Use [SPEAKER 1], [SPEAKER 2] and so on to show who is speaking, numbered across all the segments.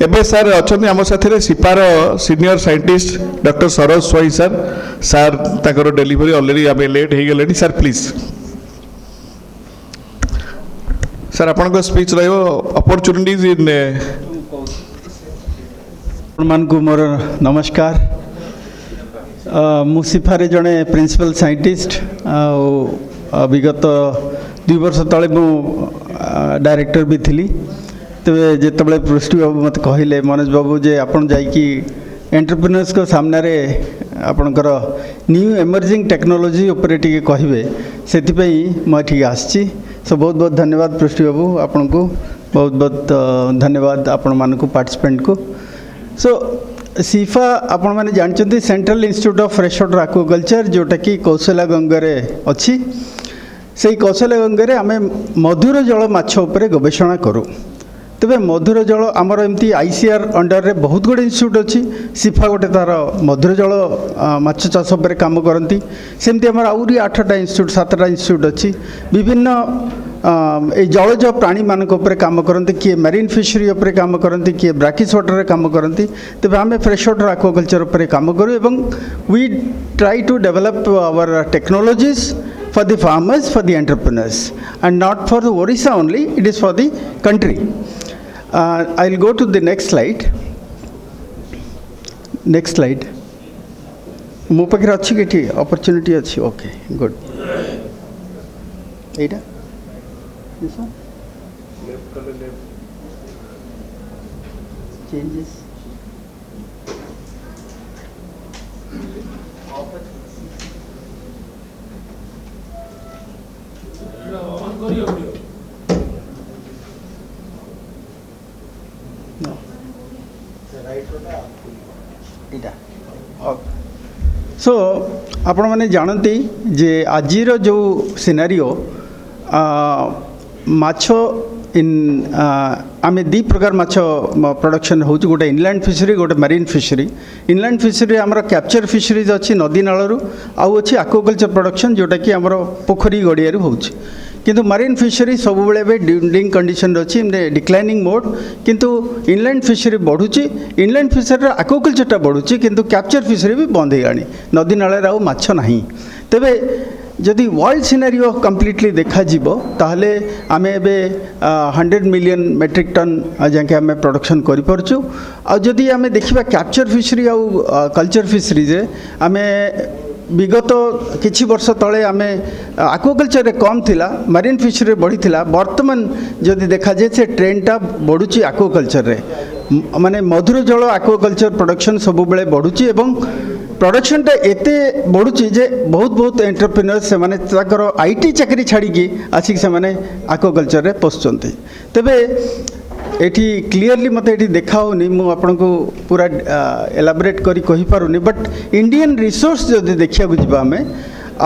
[SPEAKER 1] एबे सर अच्छा आम साथी सिपार senior scientist doctor Saroj Swain sir ताकर डेलीवरी ऑलरेडी आम लेट हो गले सर प्लीज सर आपन स्पीच रहियो अपॉर्चुनिटीज इन
[SPEAKER 2] को मोर नमस्कार मुसिफारे जड़े प्रिंसिपल साइंटिस्ट विगत 2 वर्ष तले मु डायरेक्टर भी थी तेरे जिते पृष्टि बाबू मत कहले मनोज बाबू जे आपन जाइकी एंटरप्रेन्योर्स को सामने रे आपणकर न्यू एमर्जिंग टेक्नोलॉजी उपरे टिके कहबे सेतिपई म ठीक आछि सो बहुत बहुत धन्यवाद पृष्टि बाबू आपन को बहुत बहुत धन्यवाद आपण मान को पार्टिसिपेंट को सो सिफा आपण माने जानचंती central institute of fresh water aquaculture जोटा कि कौशल्या गंगरे अछि से कौशल्या गंगरे आमे मधुर जल माछ उपरे गवेषणा करू तेरे मधुर जल आमर एमती आईसीआर अंडर रे बहुत गुड इंस्टीट्यूट अच्छी सिफा गोटे तार मधुर जल माछ चाष पर काम करती सेमती आमर आउरी 8टा इंस्टीट्यूट 7टा इंस्टीट्यूट अच्छी विभिन्न जलज प्राणी मानक उपरे काम करती किए मैरीन फिशरी उपरे काम करती किए ब्राकिश वाटर काम करती तेरे आम फ्रेश वाटर एक्वाकल्चर उपरे काम करूँ एवं we try to develop our technologies for the farmers, for the entrepreneurs, and not for the Orissa only, it is for the country. I'll go to the next slide. Next slide. मो पाखे अच्छी कि opportunity अच्छी okay good. Etah this one left color left changes. सो आपण मैंने जानती जे आजिर जो scenario माछ इन आम 2 प्रकार माछ प्रोडक्शन हो गोटे इनलैंड फिशरी गोटे मैरीन फिशरी इनलैंड फिशरी आमर कैप्चर फिशरीज अच्छी नदी नालू आउ अच्छी एक्वाकल्चर प्रोडक्शन जोटा कि आमर पोखरी गड़िया हो किंतु मरीन फिशरी सब बेले ड्यूरिंग कंडीशन अच्छी डिक्लाइनिंग मोड किंतु इनलैंड फिशरी बढ़ुची इनलैंड फिशरी एक्वाकल्चरटा बढ़ुची किंतु कैप्चर फिशरी भी बंद हो गई नदी नाले आउ माछ नाही तेबे जदि वर्ल्ड सिनारियो कम्प्लीटली देखा ताहले आमे एबे 100 मिलियन मेट्रिक टन जाके आमे प्रोडक्शन करि परछु आ जदि आमे देखिबा कैप्चर फिशरी आउ कल्चर फिशरीज आमे विगत किछि वर्ष तले आमे एक्वाकल्चर रे कम थिला मरीन फिशरी बढ़ी थिला वर्तमान जदि देखा जाए से ट्रेंडटा बढ़ुची एक्वाकल्चर रे माने मधुर जल एक्वाकल्चर प्रोडक्शन सब बेले बढ़ुची एवं प्रोडक्शनटा एते बढ़ुची जे बहुत बहुत एंटरप्रेन्योर्स से माने ताकर आईटी चाकरी छाड़ी की आसिक से माने एक्वाकल्चर रे पसचंती तेबे एठी क्लियरली मते एठी देखा होनी मु आपन को पूरा एलाबोरेट करी कहि पारुनी बट इंडियन रिसोर्स जदि देखिया बुझबा हमें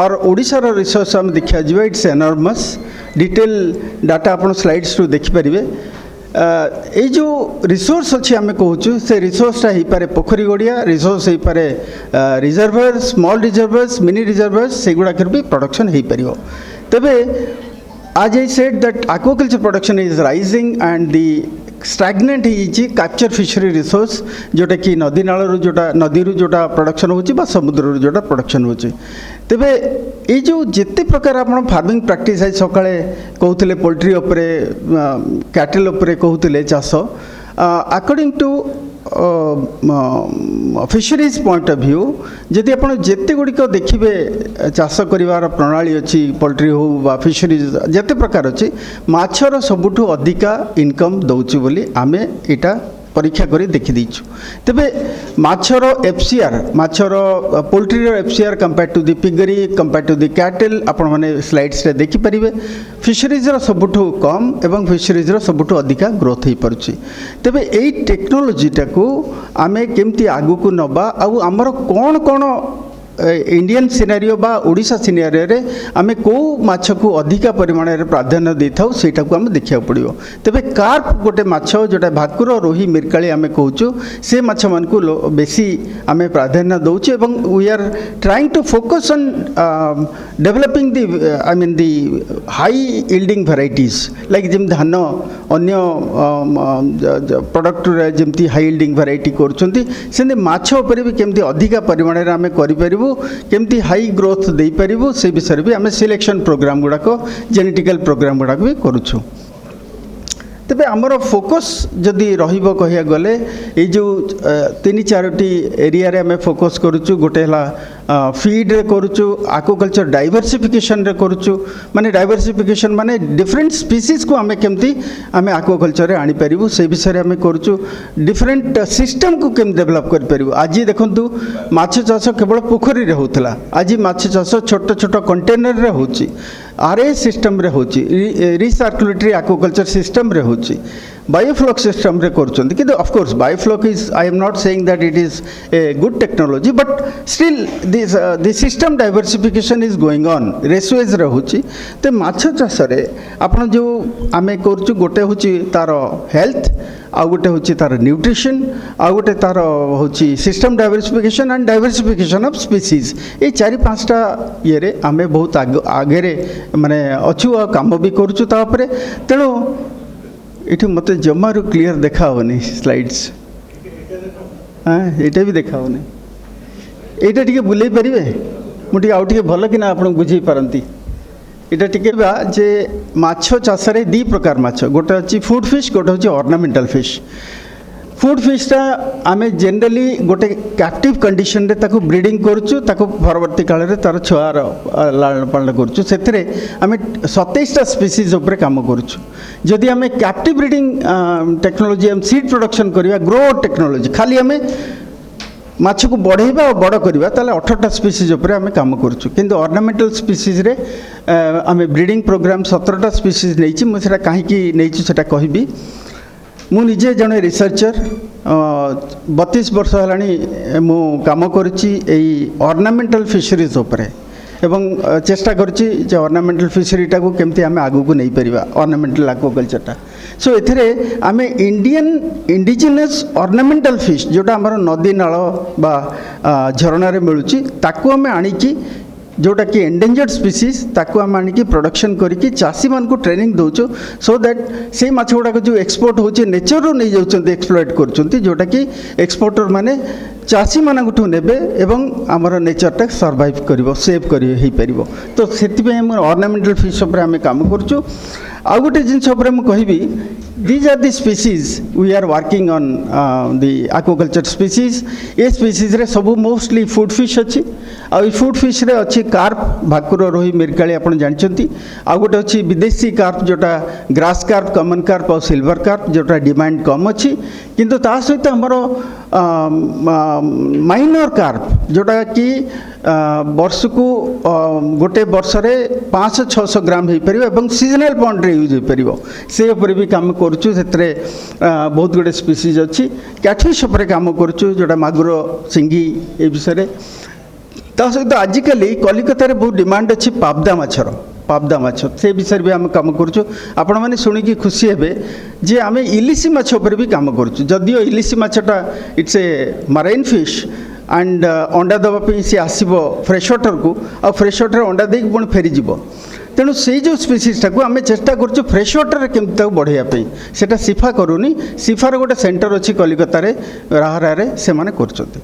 [SPEAKER 2] और ओडिसा रो रिसोर्स हम देखिया जिबा इट्स एनॉर्मस डिटेल डाटा आपन स्लाइड्स टू देखि परिबे ये जो रिसोर्स अच्छी आम कहूँ से रिसोर्सटा हो पारे पोखरी गड़िया रिसोर्स हो पारे reservoir small reservoirs mini reservoirs से गुड़ाक भी प्रोडक्शन हो पार तेबे आज I said that aquaculture production is rising and the stagnant हो कैप्चर फिशरी रिसोर्स जोटा कि नदी नालू जोटा नदी जोटा प्रोडक्शन हो समुद्र जोटा प्रोडक्शन हो तेबे ये जो जिते प्रकार आप फार्मिंग प्रैक्टिस आज सकाळे कहते पोल्ट्री उपरे कैटल उपरे कहते चाष according to fisheries point of view जदि आप जिते गुड़िक देखिए चाष कर प्रणाली अच्छी पोल्ट्री हो बा फिशरीज जिते प्रकार अच्छी माछर सबुठु अधिका इनकम दौची बोली आमे इटा परीक्षा करी देखि दीछु तेबे माछर एफसीआर माछर poultry FCR compare to the piggery compare to the cattle आपण माने स्लाइड्स रे देखि परिबे फिशरीज रो सबुठु कम एवं फिशरीज रो सबुठु अधिका ग्रोथ हो परछि तेबे एई टेक्नोलॉजी टाकू आमे केमती आगु को नबा आ हमर कोन कोन इंडियन सिनारियो बा ओडिशा सिनारियो रे आमे को माछ को अधिका परिमाण रे प्राधान्य दे थाउ सेटा को हम देखिया पड़ियो तबे कार्प गोटे माछ जोटा भाकुर रोही मिरकाली आमे कहूचु से माछ मन को बेसी आमे प्राधान्य दउछु एवं we are trying to focus on developing the I mean the high yielding varieties like जिम धान अन्य प्रोडक्ट रे जेमती हाई यील्डिंग वेराइटी करछंती से माछ ऊपर भी केमती अधिका परिमाण रे आमे करि परिबु केमती हाई ग्रोथ दे परिबु से विषय भी आमे सिलेक्शन प्रोग्राम गुडा को जेनेटिकल प्रोग्राम गुडा भी करूछु तेबे आमर फोकस जदि रहिबो कहिया गले ए जो 3-4टी एरिया रे आमे फोकस करूछु गोटे हला फीड रे करूछु एक्वाकल्चर डाइवर्सिफिकेशन रे करूछु माने डाइवर्सिफिकेशन माने डिफरेंट स्पीसीज को आमे केमती आमे एक्वाकल्चर रे आनी परिबु से विषय रे आमे करूछु डिफरेंट सिस्टम को केम डेवलप कर परिबु आज देखंतु माछ चाष केवल पोखरी रे होतला आज माछ चाष छोट छोट कंटेनर रे होची आरए सिस्टम रे होची रिसर्कुलेटरी एक्वाकल्चर सिस्टम रे होची बायोफ्लॉक सिस्टम रे करछंती कि of course biofloc is I am not saying that it is a good technology but still this system diversification is going on रेसुएज रे होची ते माछ चाष रे आपण जो आमे करछु गोटे होची तार हेल्थ आ गोटे होची तार न्यूट्रिशन आ गोटे तार होची system diversification and diversification of species ए 4-5टा ये रे आमे बहुत आगे रे माने अछु काम भी करछु ता ऊपर तेणु ये मत जमारू क्लीयर देखा होनी स्लाइड्स हाँ ये भी देखा होनी यहाँ टी बुले पारे मुझे आउ टे भल कि आप बुझे पारती यहाँ टे जे माछ चाष दी प्रकार माछ गोटे अच्छी फूड फिश गोटे हूँ ऑर्नामेंटल फिश फूड फिशटा आमे जनरली गोटे कैप्टिव कंडीशन रे ताको ब्रीडिंग करछु ताको परवर्ती काल रे तार छुआर लालन पालन करछु सेथरे आमे 27टा स्पीसीज ऊपर काम करछु जदि आमे कैप्टिव ब्रीडिंग टेक्नोलॉजी हम सीड प्रोडक्शन करिया ग्रो टेक्नोलॉजी खाली आमे माछ को बढ़ेबा और बड़ करबा ताले 18टा स्पीसीज ऊपर आमे काम करछु किंतु ऑर्नामेंटल स्पीसीज रे आमे ब्रीडिंग प्रोग्राम 17टा स्पीसीज नेछि मु सेटा काहे की नेछि सेटा कहबी मु निजे जने रिसर्चर 32 वर्ष हलानी मु काम करछि एई ऑर्नामेंटल फिशरीज ऊपर एवं चेष्टा करछि जे ऑर्नामेंटल फिशरीटा को केमती आमे आगु को नै परिबा ऑर्नामेंटल एक्वाकल्चरटा सो एथिरे आमे इंडियन इंडिजिनस ऑर्नामेंटल फिश जोटा हमर नदी नाल बा झरणा रे मिलुछि ताको आमे आनी की जोटा कि एंडेंजर्ड स्पीसीज ताको आम आनिकी प्रोडक्शन करिकी चाषी मान को ट्रेनिंग दउचो सो दैट से माछ गुडा जो एक्सपोर्ट होचे नेचर रो नै जाउचंती एक्सप्लॉइट करचंती जोटा कि एक्सपोर्टर माने चाषी मानकठू नेबे एवं आमर नेचरटा सर्वाइव करिवो सेव करि हेई परिवो तो सेति पे हम ऑर्नामेंटल फिश ऊपर आमे काम करचो आ गोटे जिनस ऊपर हम कहिबी these are the species we are working on the aquaculture species A species रे सब मोस्टली फूड फिश अच्छी आ फूड फिश रे अच्छी कार्प भाकुर रोही मिरकाली आपण जानचंती आ गोटे अच्छी विदेशी कार्प जोटा ग्रास कार्प कॉमन कार्प और सिल्वर कार्प जोटा डिमांड कम अच्छी किंतु ता सहित हमर माइनर कार्प जोटा कि वर्ष को गोटे वर्ष रे 500-600 ग्राम हो पार और सीजनल पॉइंट रे यूज हो पार से ऊपर भी काम करुचु से बहुत गुड़े स्पीसीज अच्छी कैटफिश उपर काम करुचु जोटा मागुर सिंगी ए विषय ता सहित आजिकल कलिकता रे बहुत डिमांड अच्छी पाबदा माछर पाबदा माछ से विषय भी आम काम करुचु आपण मैंने शुणिकी खुशी हे जे आम इलिसी माछ उपर भी काम करुचु जदियो इलिसी माछटा it's a marine fish and अंडा देवाई सी आसब फ्रेश वाटर को आ फ्रेश वाटर अंडा दे पुणी फेरीज तेणु से जो स्पीसीजटा को आम चेष्टा करुँ फ्रेश वाटर केमती बढ़ाई सेटा सिफा करूनी सिफार गोटे सेंटर अच्छी कलिकता राहरा से माने करछन्ते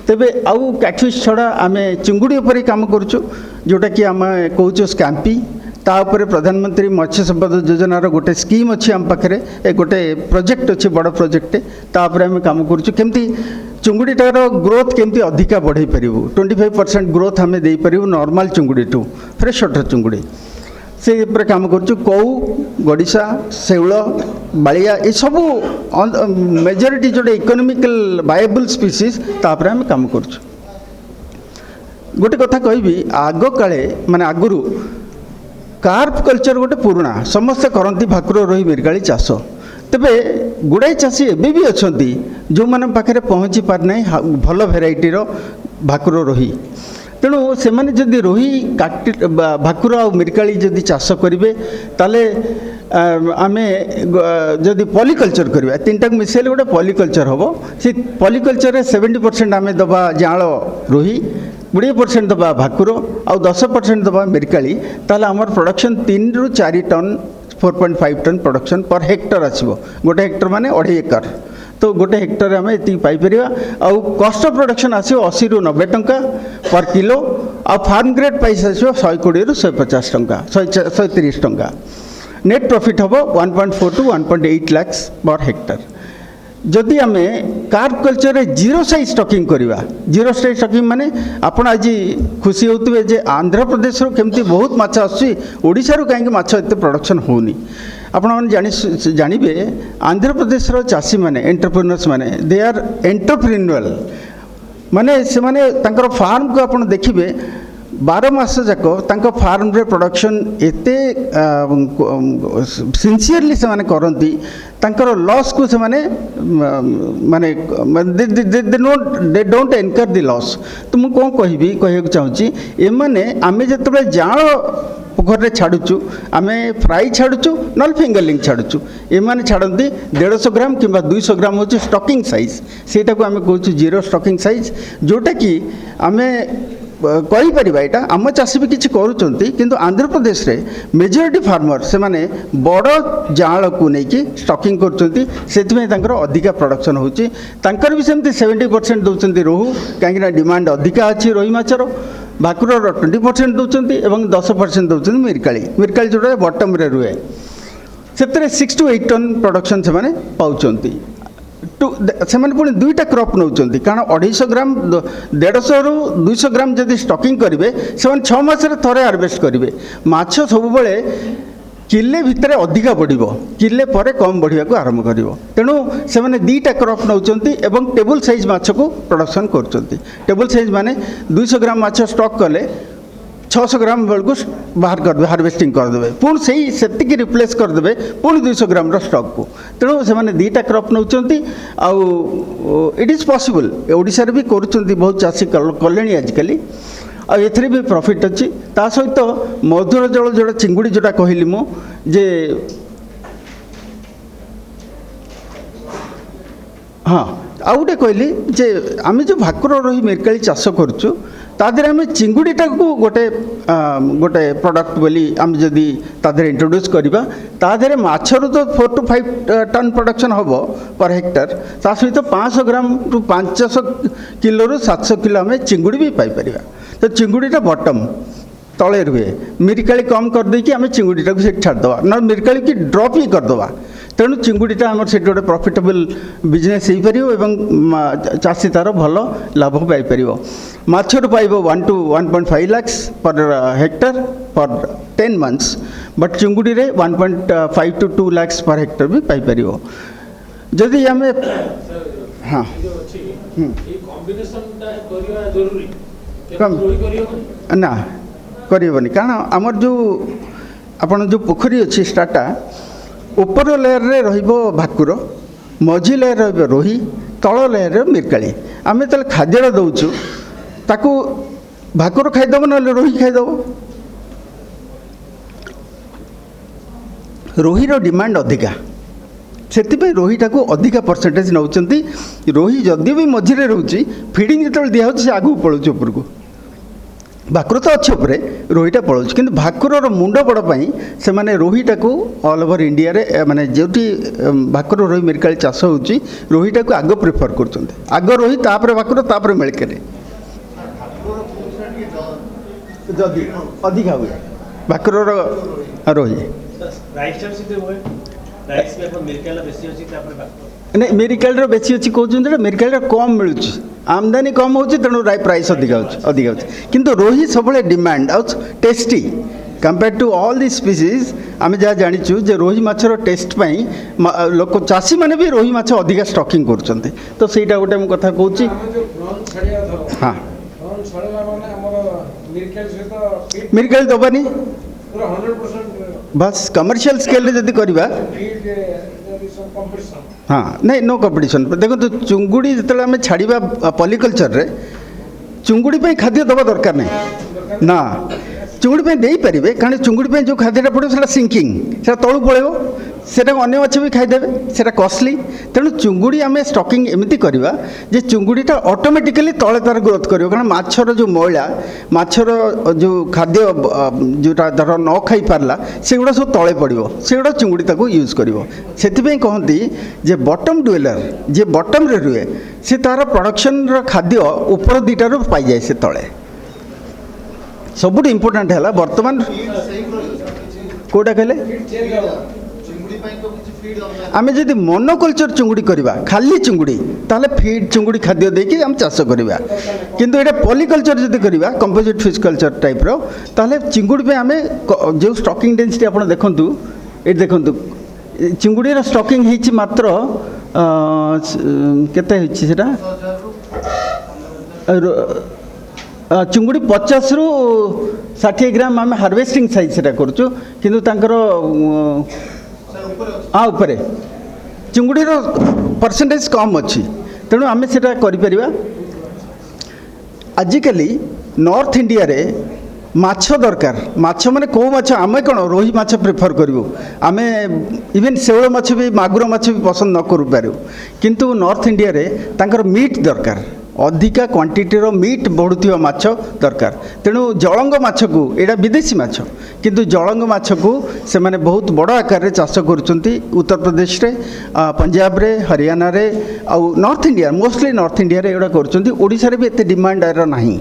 [SPEAKER 2] तेबे आउ कैटफिश छड़ा आम चिंगुड़ी उपर काम करुँ जोटा कि आम कहूँ स्कैम्पी ता ऊपर प्रधानमंत्री मत्स्य संपदा योजनार गोटे स्कीम अच्छी आम पाखे गोटे प्रोजेक्ट अच्छे बड़ प्रोजेक्ट तापर आम काम करुँ केमती चुंगुड़ीटार ग्रोथ केमती अधिका बढ़ाई पारू 25% ग्रोथ आम दे पारू नॉर्मल चुंगुड़ी टू फ्रेश वाटर चुंगुड़ी से ऊपर काम करुँ कौ गड़िशा शैल बालिया ये सब majority Jote economical viable species तापर आम काम करुँ गोटे कथा कहबी आग काले माने आगुरु कार्प कल्चर गोटे पुराणा समस्ते करती भाकुर रोही मिरकाली चाष तेबे गुड़ाई चाषी एबे भी अच्छी जो मैंने पाखे पहुँची पार ना भल भेराइटीर भाकुर रोही ତେଣୁ ସେମାନେ ଯଦି ରୋହି ଭାକୁର ଆଉ ମିରିକାଳି ଯଦି ଚାଷ କରିବେ ତାହେଲେ ଆମେ ଯଦି ପଲିକଲଚର କରିବା ତିନିଟାକୁ ମିଶାଇଲେ ଗୋଟେ ପଲିକଲଚର ହେବ। ସେ ପଲିକଲଚରରେ 70% ଆମେ ଦେବା ଜାଆଁଳ ରୋହି, 20% ଦେବା ଭାକୁର ଆଉ 10% ଦେବା ମିରିକାଳି, ତାହେଲେ ଆମର ପ୍ରଡକ୍ସନ୍ 3 ରୁ 4 ton 4.5 ton production per hectare ଆସିବ। ଗୋଟେ ହେକ୍ଟର ମାନେ 2.5 ଏକର। तो गोटे हेक्टर आम ये पाइपर आउ कस्ट ऑफ प्रोडक्शन आसो 80 ରୁ 90 टंका पर किलो आ फार्म ग्रेड प्राइस आसो 120 ରୁ 150 टंका 130 टंका। नेट प्रॉफिट हम 1.4 टू 1.8 लाख पर हेक्टर। जदि आम carp culture zero size stocking करवा, जीरो साइज स्टॉकिंग माने आपण आज खुशी होते जे आंध्र प्रदेश केमती बहुत माछ आशार कहीं माछ एत प्रोडक्शन होनी। आपण जानवे आंध्र प्रदेश चाषी माने एंटरप्रेन्योर्स माने दे आर एंटरप्रेन्युअल माने से माने तांकर फार्म को आपण देखिबे 12 मास जाक तांको फार्म रे प्रोडक्शन एते सिंसियरली से माने करंती तांकर लॉस को से माने माने दे डोंट एनकर द लॉस। तो मु कोन कहबी कहय चाहूची ए माने आमे जतबे जाळ पोखर रे छाड़ुचु आमे फ्राई छाड़ुचु नल फिंगरलिंग छाड़ुचु एमाने छाड़ती 150 ग्राम कि 200 ग्राम हो स्टॉकिंग साइज सेटा को आमे कहूँ जीरो स्टॉकिंग साइज जोटा कि आमे कहींपर यहाँ आम चाषी भी किसी करुँच आंध्र प्रदेश रे मेजोरिटी फार्मर से माने बड़ जाल को लेकिन स्टॉकिंग कर अधिका प्रोडक्शन होची भी सेमती 70% दौरान रोहू कहीं डिमांड अधिका अच्छी रोही माछर भाकुर 20% दौरान और 10% दौरान मिरकाली मिरकाली जोटा बटम रे रुए से 6 to 8 टन प्रोडक्शन से माने पाउचंती। से पुणी दुईटा क्रॉप नौ कारण 250 ग्राम 150 ରୁ 200 ग्राम जदि स्टॉकिंग करेंगे से 6 मास थे हार्वेस्ट करेंगे माछ सब बेले किले भितर अधिका बढ़िबो किले परे कम बढ़िया को आरंभ करिवो। तेणु से माने दुईटा क्रॉप नौचंती एवं टेबल साइज माछ को प्रोडक्शन करचंती। टेबल साइज माने 200 ग्राम माछ स्टॉक कले 600 ग्राम बेलू बाहर करदे हार्वेस्टिंग करदे पुणी से रिप्लेस करदे पुणी 200 ग्राम स्टॉक को। तेणु से माने दुईटा क्रॉप नौचंती आउ इट इज पॉसिबल ओडिशा रे भी करूचंती बहुत चाषी कलेनी आजिकली आ एथरे भी प्रॉफिट अच्छी ता सहित मधुर जल जोड़ा चिंगुड़ी जोटा कहली मु जे हाँ आउ गोटे कहली जे आम जो भाकुर रोही मिरकाली चाष करुचु तादेर आम चिंगुड़ीटा को गोटे गोटे प्रोडक्ट बोली आम जदि तादेर इंट्रोड्यूस करवा तादेर माछर तो 4 to 5 टन प्रोडक्शन हम पर हेक्टर ता सहित 500 ग्राम टू 500 किलो रु 700 किलो आम चिंगुड़ी भी पाइपर। तो चिंगुड़ीटा बटम तले रुए मिरकाली कम कर देकी आम चिंगुड़ीटा को छाड़देवा ना मिरकाली की ड्रप ही करदे। तेणु चिंगुड़ीटा आम से गोटे प्रॉफिटेबल बिजनेस हो पार और चाषी तार भल लाभ पाइपर। माछर पाइब 1 to 1.5 लाख पर हेक्टर पर 10 months बट चिंगुड़ी रे 1.5 to 2 लाख पर हेक्टर भी पाइपर। जदि आम हाँ ना करबनी कारण आमर जो आपन जो पोखरी अच्छी स्टार्टा ऊपर लेयर रे रहिबो भाकुर मझी लेयर रहिबो रोही तल लेयर रे मिरकाली आम तो खाद्य दौचु ताकू भाकुर खाईदेव ना रोही खाईदेव। रोहीर डिमांड अधिका से रोहीटा को अधिका परसेंटेज नौचंती। रोही जदि भी मझीरे रोची फीडिंग जो दिया से आगू पड़ोच ऊपर को भाकुर तो अच्छे उपरे रोहीटा पड़ोच कि भाकुर मुंड बड़ पाई से माने रोहीटा को ऑल ओवर इंडिया रे माने जोटी भाकुर रोही मिरकाली चाष होची रोहीटा को आग प्रिफर करचंते आग रोही तापर भाकुर तापर मिलकेरे जदि अधिका हुए भाकुर रोही नहीं मेरिकाल बेसी अच्छी कहते मेरिकाल कम मिलूँ आमदानी कम हो तेणु प्राइस अधिका अधिका किंतु रोही सब डिमांड आउ tasty compare to all the species आम जहाँ जाचु जे रोही माछर टेस्ट पाई लोक चाषी मैंने भी रोही माछ अधिका स्टॉकिंग करते। तो सहीटा गोटे मु कथा कहूँ हाँ मिरकाल दबानी बस कमर्शियल स्केल जदि करवा हाँ नहीं नो कंपटीशन देखो तो चुंगुड़ी जो आम छाड़ा पॉलिकल्चर रे चुंगुड़ी पे खाद्य दबा दरकार नहीं ना चुंगुड़ी पे दे पारे कारण चुंगुड़ी पे जो खाद्यटा पड़े से सिंकिंग से तलू पड़ेब सेटा अन्य माछ भी खाईदेवे सेटा कॉस्टली तेणु चुंगुड़ी आम स्टॉकिंग एमती करवा जे चुंगुड़ीटा ऑटोमेटिकली तले तार ग्रोथ कर कारण माछर जो मैला माछर जो खाद्य जोटा धर न खाई पारला सेगुड़ा सब तले पड़ो सेगुड़ा चुंगुड़ी ताको यूज कर से कहती जे बटम डुएलर जे बटम रे रुए से तार प्रोडक्शन खाद्य ऊपर दुटार पाई जाए से तले सबुठ इम्पोर्टाट है बर्तमान कोटा कहले आमे जदि मोनोकल्चर चुंगुड़ी करवा खाली चुंगुड़ी ताले फीड चुंगुड़ी खाद्य देके हम चाष करवा किंतु एटा पॉलीकल्चर जदि करवा कंपोजिट फिश कल्चर टाइप रो ताले चिंगुड़ी पे आमे जो स्टॉकिंग डेंसिटी आपण देखंतु ए देखंतु चिंगुड़ी रो स्टॉकिंग हेछि मात्र केते हेछि सेटा चुंगुड़ी 50 रु 60 ग्राम आम हार्वेस्टिंग साइज से करूँ किंतु तांकर हाँ उपरे चिंगुड़ी परसेंटेज कम अच्छी तेणु आम से कर आजिकली नॉर्थ इंडिया रे माछ दरकार माछ माने कौ माछ आम कौन रोही माछ प्रिफर करूँ आम इवेन शेवल माछ भी मागुर माछ भी पसंद न कर पारू किंतु नॉर्थ इंडिया रे तांकर मीट दरकार अधिका क्वांटिटीर मीट बढ़ुवा माछ दरकार तेणु जलंग माछ को एटा विदेशी माछ किंतु जलंग माछ को से माने बहुत बड़ आकार रे चाष करुचंती उत्तर प्रदेश रे पंजाब रे हरियाणा रे आउ north India mostly north India रे एटा करुचंती ओडिसा रे भी एते डिमांड आर नाही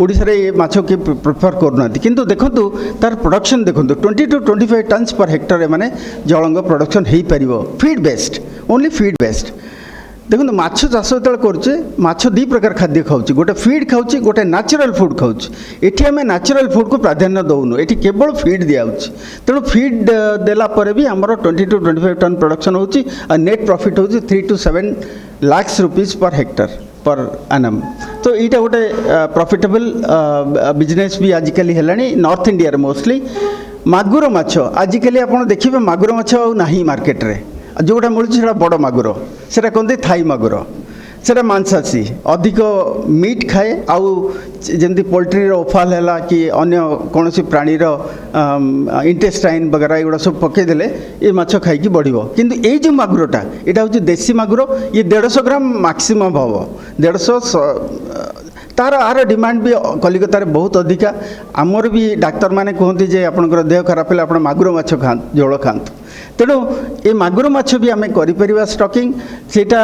[SPEAKER 2] ओडिसा रे ये माछ के प्रिफर करूना किंतु देखंतु तार प्रोडक्शन देखंतु 20 to 25 टन्स पर हेक्टर माने जलंग प्रोडक्शन हेई परिबो feed based only feed based देखो माछ चाष जो करुचे माछ दी प्रकार खाद्य खाऊँ गोटे फीड खाऊँ गोटे नेचुरल फूड खाऊँ ये आम नेचुरल फूड को प्राधान्य दौनु ये केवल फीड दिखाऊँ तेणु फीड देलापर भी आमर 20 to 25 टन प्रोडक्शन होची नेट प्रॉफिट होची 3 to 7 lakh rupees per hectare per annum तो यहाँ गोटे प्रॉफिटेबल बिजनेस भी आजिकल है नॉर्थ इंडिया रे मोस्टली मागुर माछ आजिकल आप देखिए मागुर माछ नहीं मार्केट रे जोटा मिलूँ बड़ मागुर से कहते थाई मागुर से मांसासी अधिक मीट खाए आउ जमी पोल्ट्री ओफाल है कि अन्य कौन प्राणीर इंटेस्टाइन वगैरह एगुड़ा सब पकईदे ये माछ खाई बढ़ो किंतु ये जो मागुरटा यहाँ हूँ देसी मागुर ये 150 ग्राम मैक्सिमम हम 150 तार आर डिमांड भी कलिकतार बहुत अधिका आमर भी डाक्तर माने कहते जे आपनकर देह खराब है आप मागुर माछ खात झोल खात तेणु ये मागुर माछ भी आम कर स्टॉकिंग सेटा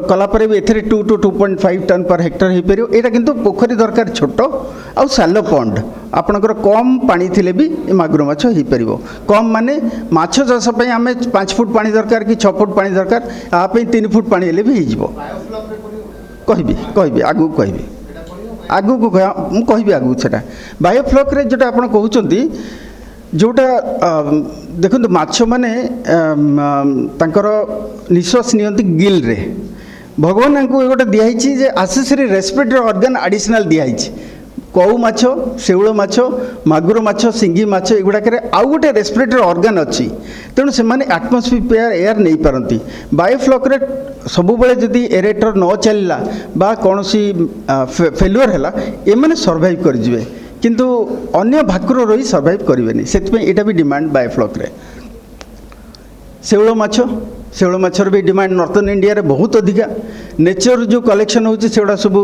[SPEAKER 2] कलापर भी एथे 2 to 2.5 टन पर हेक्टर हो पार यहाँ किंतु पोखरी दरकार छोट आउ सालो पंड आपणकर कम पानी थिले भी ये मागुर माछ हो पार कम माने माछ चाष आम 5 फुट पानी दरकार कि 6 फुट पानी दरकार आप 3 फुट पानी हेले भी हो कहबी आगू कहबी आगू को कहबी आगू से बायोफ्लॉक रे जोटा आपण कहउचंती जोटा देखो माछ माने तांकर निश्वास नियंती गिल रे भगवान को गोटे दिखाई जे आसेसरी रेस्पिरेटरी ऑर्गन एडिशनल दिखाई कौ माछ शेउल माछ मागुर माछ सिंगी माछ एगुड़ाक आउ गोटे रेस्पिरेटरी ऑर्गन अच्छी तेणु से एटमॉस्फेयर एयर नहीं पारती बायोफ्लॉक रे सब बेले जदि एरेटर न चलला बा कौन सी फेल्युअर है एमाने सर्वाइव करेंगे किंतु अन्य भाकुर रही सर्वाइव करेंगे से यहाँ भी डिमांड बायोफ्लॉक रे शेउल माछर भी डिमांड नॉर्थन इंडिया रे बहुत अधिका नेचर जो कलेक्शन होची सेगुड़ा सब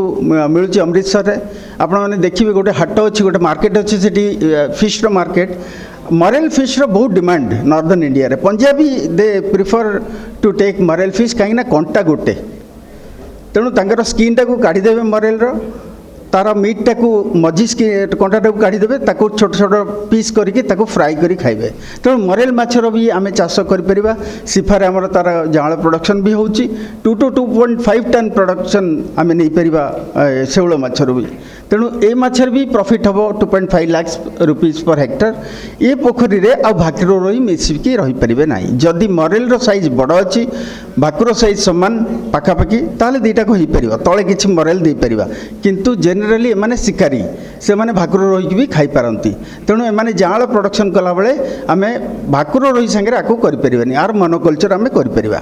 [SPEAKER 2] मिलूँ अमृतसर रे आपण मैंने देखिए गोटे हाट अच्छी गोटे मार्केट अच्छी सेठी fish roe market murrel fish roe बहुत डिमांड नॉर्दर्न इंडिया रे Punjabi they prefer to take murrel fish कहीं कंटा गोटे तेणु तांकर स्किन टाको काढ़ीदेवे मरेल रो तार मीट टाको मझी कंटा टाको काढ़ीदेवे ताको छोट छोट पीस करके ताको फ्राई करी खाइबे तेणु मरेल माछर भी आम चाष कर सिफार आमर तार जाँल प्रोडक्शन भी होची 2 to 2.5 टन प्रोडक्शन आम नहीं पार शेउल माछर भी तेणु ए माछर भी प्रॉफिट हम 2.5 लाख रुपीज पर हेक्टर ये पोखरी रे आ भाकुर रही मिसिकी रही पारे ना जदि मरेल रो साइज बड़ अच्छी भाकुर साइज समान पाखापाखि ताले दुईटा को हो पार तले किसी मरेल दे पार किंतु जेनेराली एमाने शिकारी से माने भाकुर रोही भी खाई पारती तेणु एमाने जाँल प्रोडक्शन कला बेले आमे भाकुर रोही संगे आको करि परिबानी आर मोनोकल्चर आमे करि परिबा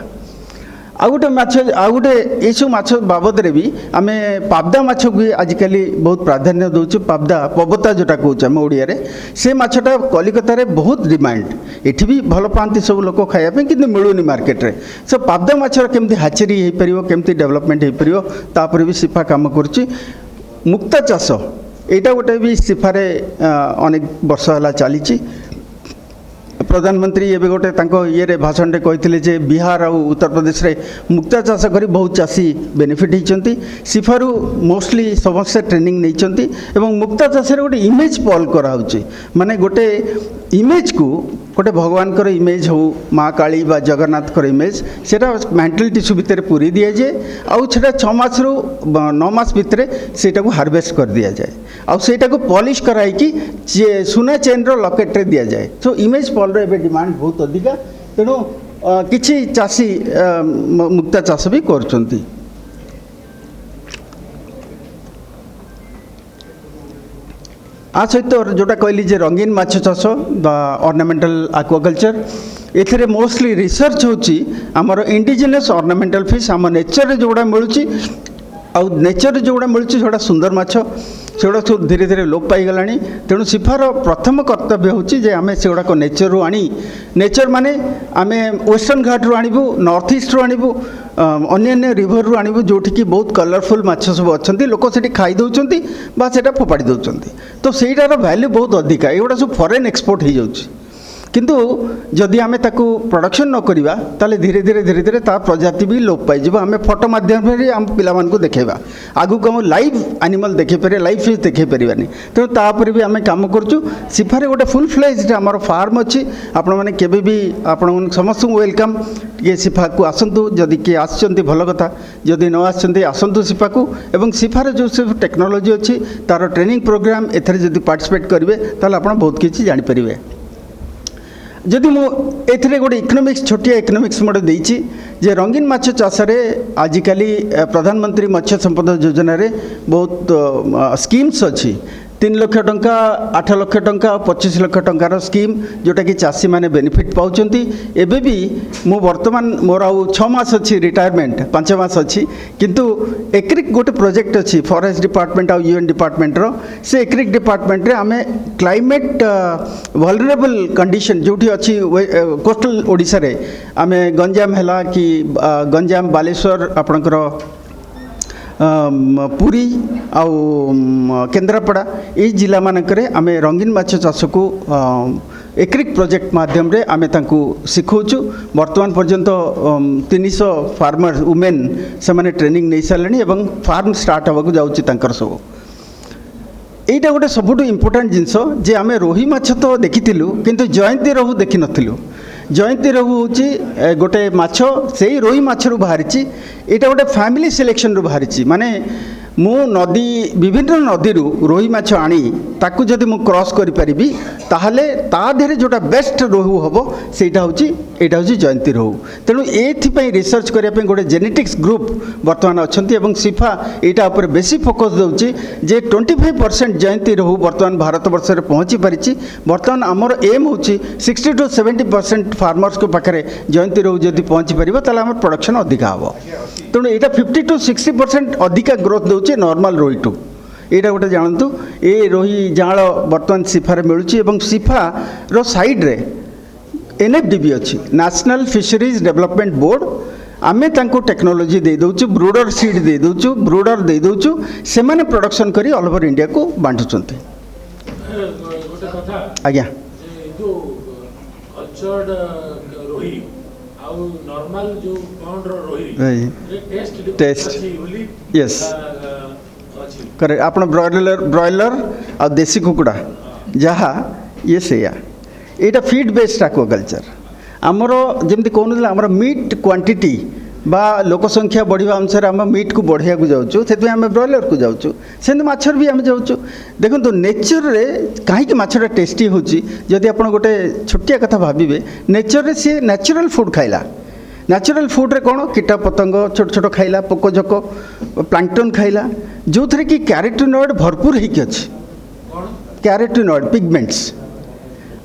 [SPEAKER 2] ଆଉ ଗୋଟେ ମାଛ ଆଉ ଗୋଟେ ଏସବୁ ମାଛ ବାବଦରେ ବି ଆମେ ପାବଦା ମାଛକୁ ବି ଆଜିକାଲି ବହୁତ ପ୍ରାଧାନ୍ୟ ଦେଉଛୁ। ପାବଦା ପବତା ଯେଉଁଟା କହୁଛୁ ଆମେ ଓଡ଼ିଆରେ, ସେ ମାଛଟା କଲିକତାରେ ବହୁତ ଡିମାଣ୍ଡ, ଏଠି ବି ଭଲ ପାଆନ୍ତି ସବୁ ଲୋକ ଖାଇବା ପାଇଁ, କିନ୍ତୁ ମିଳୁନି ମାର୍କେଟରେ। ସୋ ପାବଦା ମାଛର କେମିତି ହାଚେରୀ ହେଇପାରିବ, କେମିତି ଡେଭଲପମେଣ୍ଟ ହେଇପାରିବ, ତାପରେ ବି ସିଫା କାମ କରୁଛି। ମୁକ୍ତା ଚାଷ ଏଇଟା ଗୋଟେ ବି ସିଫାରେ ଅନେକ ବର୍ଷ ହେଲା ଚାଲିଛି। ପ୍ରଧାନମନ୍ତ୍ରୀ ଏବେ ଗୋଟେ ତାଙ୍କ ଇଏରେ ଭାଷଣରେ କହିଥିଲେ ଯେ ବିହାର ଆଉ ଉତ୍ତରପ୍ରଦେଶରେ ମୁକ୍ତା ଚାଷ କରି ବହୁତ ଚାଷୀ ବେନିଫିଟ୍ ହେଇଛନ୍ତି। ସିଫାରୁ ମୋଷ୍ଟଲି ସମସ୍ତେ ଟ୍ରେନିଂ ନେଇଛନ୍ତି ଏବଂ ମୁକ୍ତା ଚାଷରେ ଗୋଟେ ଇମେଜ୍ ପଲ୍ କରାହେଉଛି, ମାନେ ଗୋଟେ ଇମେଜ୍କୁ ଗୋଟେ ଭଗବାନଙ୍କର ଇମେଜ୍ ହେଉ, ମା କାଳୀ ବା ଜଗନ୍ନାଥଙ୍କର ଇମେଜ୍, ସେଇଟା ମେଣ୍ଟାଲ ଟିସ୍ୟୁ ଭିତରେ ପୁରେଇ ଦିଆଯାଏ ଆଉ ସେଇଟା 6 ମାସରୁ 9 ମାସ ଭିତରେ ସେଇଟାକୁ ହାରଭେଷ୍ଟ କରିଦିଆଯାଏ ଆଉ ସେଇଟାକୁ ପଲିsh କରାଇକି ସୁନା ଚେନ୍ର ଲକେଟ୍ରେ ଦିଆଯାଏ। ସୋ ଇମେଜ୍ ପଲ୍ର ଏବେ ଡିମାଣ୍ଡ ବହୁତ ଅଧିକା, ତେଣୁ କିଛି ଚାଷୀ ମୁକ୍ତା ଚାଷ ବି କରୁଛନ୍ତି। आ सहित जोटा कहली जे रंगीन माछ चाष बा ऑर्नामेंटल एक्वाकल्चर, एथिरे मोस्टली रिसर्च होची आमर इंडिजिनस ऑर्नामेंटल फिश आम नेचर रे जोड़ा मिलुची आउ नेचर रे जोड़ा मिलुची सेटा सुंदर माछ सेगुड़ा सब धीरे धीरे लोप पाई गलानी। तेणु सिफार प्रथम कर्तव्य होची जे आमे सेगुड़ा को नेचर रु आनी, नेचर माने आमे वेस्टर्न घाट रु आनिबु, नॉर्थ ईस्ट रु आनिबु, अन्य रिभर रु आनिबु जोठी की बहुत कलरफुल माछ सब अछंती, लोक सेठी खाई दउचंती बा सेटा फोपाड़ी दउचंती। तो सेटार वैल्यू बहुत अधिका, एगुड़ा सब फॉरेन एक्सपोर्ट हो जाउची। किंतु जदि आमे ताकू प्रोडक्शन न करिबा ताले धीरे धीरे धीरे धीरे ता प्रजाति भी लोप पाई जिवो। आमे फोटो माध्यम रे हम पिला मान को देखेबा, आगु को हम लाइव एनिमल देखे पारे, लाइव फिश देखे परिबानी। तो ता पर भी आमे काम करचु। सिफारे गोटे फुल फ्लेज्ड हमर फार्म अछि, आपण माने केबे भी आपण समस्त वेलकम ये सिफा को आसंतु। जदि के आछंती भलो कथा, जदि न आछंती आसंतु सिफा को। एवं सिफारे जो सब टेक्नोलॉजी अछि तार ट्रेनिंग प्रोग्राम एथरे जदि पार्टिसिपेट करिवे ताले आपण बहुत किछि जानि परिबे। जदि मु एथिरे गोटे इकोनॉमिक्स छोटिया इकोनॉमिक्स मोटे देइछि जे रंगीन माछ चाषरे आजिकाली प्रधानमंत्री मत्स्य संपदा योजना रे बहुत स्कीम्स अछि। 3 लाख टंका, 8 लाख टंका, 25 लाख टंकार स्कीम जोटा कि चाषी माने बेनिफिट पाउचंती। एबे भी मु वर्तमान मोर आउ 6 मास अछि रिटायरमेंट, 5 मास अछि, किंतु एग्रिक गोटे प्रोजेक्ट अछि फॉरेस्ट डिपार्टमेंट आ यूएन डिपार्टमेंट रो। से एग्रिक डिपार्टमेंट रे आमे क्लाइमेट वल्नरेबल कंडीशन जोठी अछि कोस्टल ओडिसा रे आमे गंजाम हैला कि गंजाम बालेश्वर आपनकर पुरी आउ केन्द्रापड़ा ये जिला मानकरे आमे रंगीन माछ चाष को एग्रिक प्रोजेक्ट माध्यम रे आमे तांकु सिखौचु। वर्तमान पर्यंत 300 फार्मर वुमेन से माने ट्रेनिंग नहीं सारे एवं फार्म स्टार्ट होगा जाऊँगी तांकर सब। एटा गोटे सबुठ इम्पोर्टाट जिनस जे आमे रोही माछ तो देखिथिलु किंतु जयंती रोहू देखि नथिलु। जयंती रोहू होची गोटे माछ, से रोही माछ रु बाहरिची। एटा गोटे फैमिली सिलेक्शन रु बाहरिची, माने मु नदी विभिन्न नदी रु रोही माछ आनी ताकू जदि मु क्रॉस करि परिबी ताहले ता देहरे जोटा बेस्ट रोहू हबो सेटा होची एटा होची जयंती रोहू। तेणु एथि पई रिसर्च करिया पई गोटे जेनेटिक्स ग्रुप वर्तमान अछंती एवं सिफा एटा ऊपर बेसी फोकस दउची जे 25% जयंती रोहू वर्तमान भारत वर्ष रे पहुंची परिची। वर्तमान हमर एम होची 60 to 70% फार्मर्स को पाखरे जयंती रोहू जदि पहुंची परिबो ताले हमर प्रोडक्शन अधिका हबो। तेणु एटा 50 to 60% अधिका ग्रोथ दउची नॉर्मल रोही टू। एटा गोटे जानतु ए रोही जाल वर्तमान सिफारे मिलुची एवं सिफा रो साइड रे एनएफडीबी अच्छी नेशनल फिशरीज डेवलपमेंट बोर्ड। आमे तांको टेक्नोलॉजी दे दउचु, ब्रूडर सीड दे दउचु, ब्रूडर दे दउचु, से माने प्रोडक्शन करी ऑल ओवर इंडिया को बांटुचंती।
[SPEAKER 3] गोटे कथा
[SPEAKER 2] आज्ञा
[SPEAKER 3] जो कल्चर्ड रोही आउ नॉर्मल जो पाउंड रोही
[SPEAKER 2] टेस्ट यस करे आपण ब्रॉयलर आ देसी कुकुड़ा जहा ये सेया एटा फीड बेस्ड एक्वाकल्चर। आमर जमती कहून आमर मीट क्वांटिटी बा लोक संख्या बढ़िया अनुसार आम मीट को बढ़िया को जाऊँ से आम ब्रॉयलर को जाऊँ से माछर भी आम जाऊँ। देखो तो नेचर रे कहीं माछटा टेस्टी होची जदि आप गोटे छोटिया कथा भाविबे नेचर रे सी नेचुरल फूड खाइला। नेचुरल फूड रे कौन कीटा पतंग छोट छोट खाइला, पोकोजोक प्लांक्टन खाइला जो थे कि कैरोटीनॉइड भरपूर होगी अच्छी। कैरोटीनॉइड पिगमेंट्स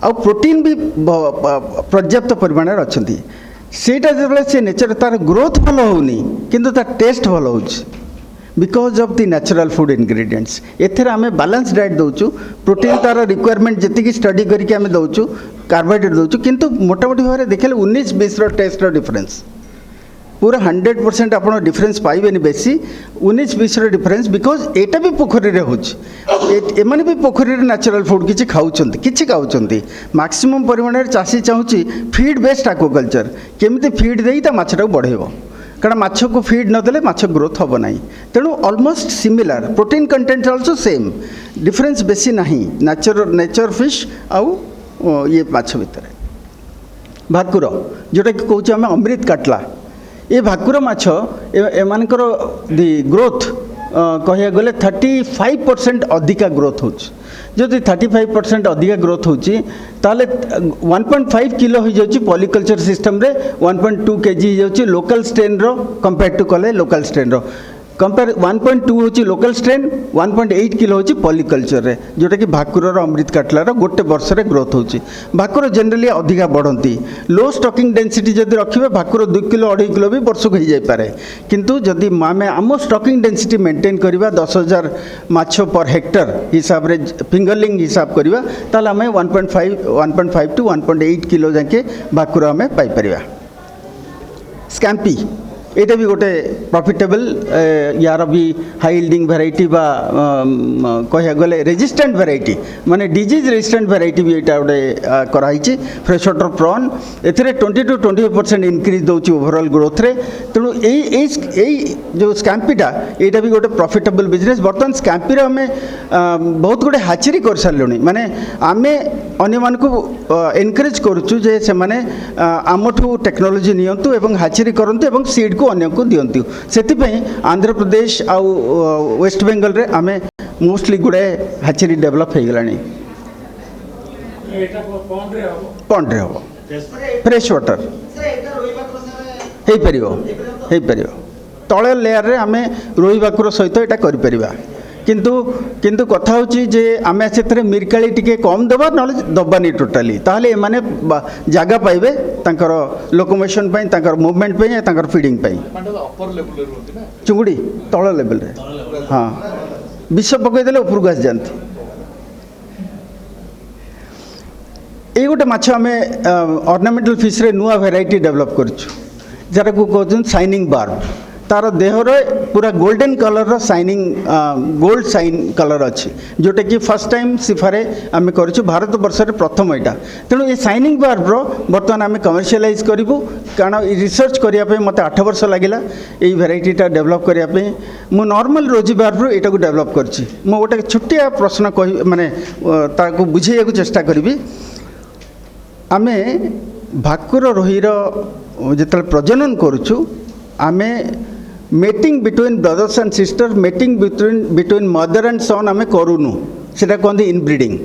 [SPEAKER 2] आ प्रोटीन भी पर्याप्त परिमाण अच्छा। ସେଇଟା ଯେତେବେଳେ ସେ ନେଚର ତାର ଗ୍ରୋଥ ଭଲ ହେଉନି କିନ୍ତୁ ତା ଟେଷ୍ଟ ଭଲ ହେଉଛି because of the natural food ingredients. ଏଥିରେ ଆମେ ବାଲାନ୍ସ ଡାଏଟ୍ ଦେଉଛୁ, ପ୍ରୋଟିନ୍ ତାର ରିକ୍ୱାରମେଣ୍ଟ ଯେତିକି ଷ୍ଟଡି କରିକି ଆମେ ଦେଉଛୁ, କାର୍ಬೋହାଇଡ୍ରେଟ୍ ଦେଉଛୁ, କିନ୍ତୁ ମୋଟାମୋଟି ଭାବରେ ଦେଖିଲେ 19-20ର ଟେଷ୍ଟର ଡିଫରେନ୍ସ पूरा 100% आप डिफरेन्स पाइबे बेसी 19-20 डिफरेन्स बिकज एटा भी पोखरी रे होची एमाने भी पोखरी रे नेचुरल फूड किछि खाउछंती मैक्सिमम परिमाण रे चासी चाहूची फीड बेस्ड एक्वाकल्चर केमिति फीड देई ता माछटा बढ़ेबो कारण माछ को फीड न देले माछ ग्रोथ होबो नाही तेणु almost similar protein content also same difference बेसी नाही नेचर फिश आउ ये माछ भितर भाकुर जोटा कि कहूँ आम अमृत काटला ये भाकुर माछ एमानकर दि ग्रोथ कहिया गले 35% अधिका ग्रोथ होची जदि 35% अधिका ग्रोथ होची ताले 1.5 किलो हो जाउची पॉलीकल्चर सिस्टम रे 1.2 केजी हो जाउची लोकल स्ट्रेन रो कंपेयर टू कले लोकल स्ट्रेन रो कंपेयर 1.2 होची लोकल स्ट्रेन 1.8 किलो होची पॉलीकल्चर रे जोटा कि भाकुर रो अमृत काटला रो गोटे वर्ष रे ग्रोथ होची भाकुर जनरली अधिका बढ़ंती लो स्टॉकिंग डेंसिटी जदि रखिबे भाकुर 2 किलो 2.5 किलो भी वर्ष को हो जाय पारे किंतु जदि आमे आम स्टॉकिंग डेंसिटी मेंटेन करबा 10,000 माछ पर हेक्टर हिसाब रे फिंगरलिंग हिसाब करबा ताले आमे 1.5 टू 1.8 किलो जाके भाकुर आमे पाई परिबा स्कैम्पी एटा भी गोटे प्रॉफिटेबल यार भी हाई यील्डिंग वेराइटी बा कहिया गले रेजिस्टेंट वेराइटी माने डिजीज रेजिस्टेंट वेराइटी भी एटा गोटे कराई फ्रेश वाटर प्रॉन एथिरे 20 to 25% इंक्रीज दउची ओवरऑल ग्रोथ रे तेणु एई जो स्कैम्पीटा एटा भी गोटे प्रॉफिटेबल बिजनेस बर्तमान स्कैम्पी रे हमें बहुत गोटे हाचरी कर सारलुनी माने आमे अन्य मान को एनकरेज करूछु जे से माने आमठू टेक्नोलॉजी नियंतु एवं हाचरी करंतु एवं सीड को अन्य को दियंतु सेति आंध्र प्रदेश आउ वेस्ट बेंगल रे आमे मोस्टली गुडे हाचरी डेवलप हो गलानी पॉन्ड रे हो फ्रेश वाटर हे परियो तळे लेयर रे आमे रोही भाकुर सहित एटा करि परिबा किंतु कथा होची जे आमे सेतरे मिरकाली टिके कम देबा नले दबानी टोटली ताहले माने जागा पाइबे तांकर लोकोमोशन पई तांकर मूवमेंट पई तांकर फीडिंग पई
[SPEAKER 3] अपर लेवल रे होती ना
[SPEAKER 2] चुंगुडी तळ लेवल रे हां विष पकई देले ऊपर गास जानती ए गोटे माछ आमे ऑर्नामेंटल फिश रे नुआ वेराइटी डेवलप करछु जरा को कहछन शाइनिंग बार्ब तार देहर पूरा गोल्डन कलर रो शाइनिंग गोल्ड शाइन कलर अच्छी जोटा कि फर्स्ट टाइम सिफारे आम कर भारत वर्ष रे प्रथम यहाँ तेणु ये शाइनिंग बार्ब रो बर्तमान आम कमर्शियलाइज करूँ कारण रिसर्च करने मत 8 वर्ष लगिला ये वेराइटीटा डेवलप करने मु नॉर्मल रोजी बार्ब रो एटा को डेवलप करछि मु गोटे छोटिया प्रश्न कहि माने ताको बुझेया को चेष्टा करी आमे भाकुर रोहीर जिते प्रजनन करूछु आमे mating between brothers and sister mating between mother and son आमे करूनु सेटा कहते इनब्रीडिंग